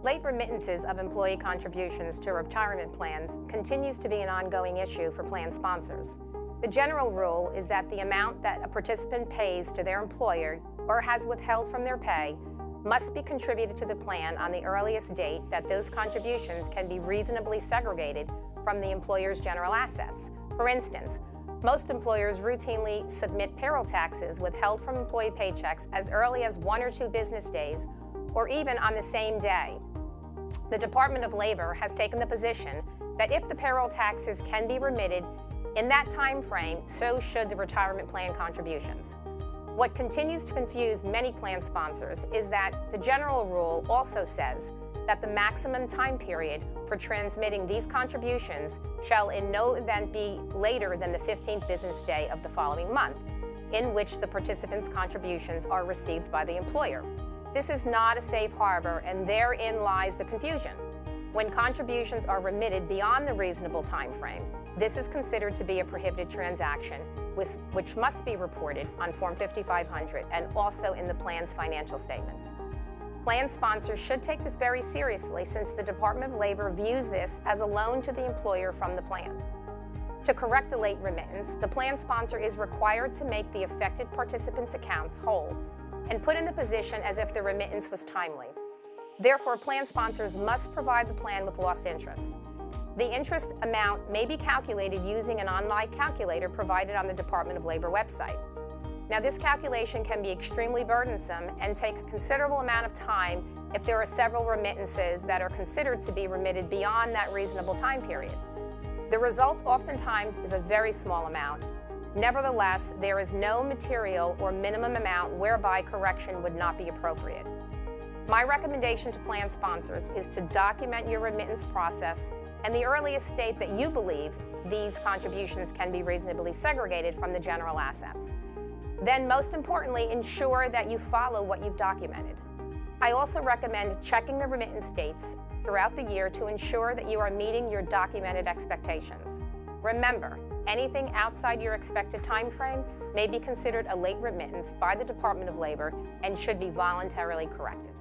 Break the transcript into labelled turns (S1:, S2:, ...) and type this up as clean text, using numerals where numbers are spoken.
S1: Late remittances of employee contributions to retirement plans continues to be an ongoing issue for plan sponsors. The general rule is that the amount that a participant pays to their employer or has withheld from their pay must be contributed to the plan on the earliest date that those contributions can be reasonably segregated from the employer's general assets. For instance, most employers routinely submit payroll taxes withheld from employee paychecks as early as 1 or 2 business days, or even on the same day. The Department of Labor has taken the position that if the payroll taxes can be remitted in that time frame, so should the retirement plan contributions. What continues to confuse many plan sponsors is that the general rule also says that the maximum time period for transmitting these contributions shall in no event be later than the 15th business day of the following month, in which the participant's contributions are received by the employer. This is not a safe harbor, and therein lies the confusion. When contributions are remitted beyond the reasonable time frame, this is considered to be a prohibited transaction, which must be reported on Form 5500 and also in the plan's financial statements. Plan sponsors should take this very seriously, since the Department of Labor views this as a loan to the employer from the plan. To correct a late remittance, the plan sponsor is required to make the affected participants' accounts whole and put in the position as if the remittance was timely. Therefore, plan sponsors must provide the plan with lost interest. The interest amount may be calculated using an online calculator provided on the Department of Labor website. Now, this calculation can be extremely burdensome and take a considerable amount of time if there are several remittances that are considered to be remitted beyond that reasonable time period. The result oftentimes is a very small amount. Nevertheless, there is no material or minimum amount whereby correction would not be appropriate. My recommendation to plan sponsors is to document your remittance process and the earliest date that you believe these contributions can be reasonably segregated from the general assets. Then, most importantly, ensure that you follow what you've documented. I also recommend checking the remittance dates throughout the year to ensure that you are meeting your documented expectations. Remember, anything outside your expected time frame may be considered a late remittance by the Department of Labor and should be voluntarily corrected.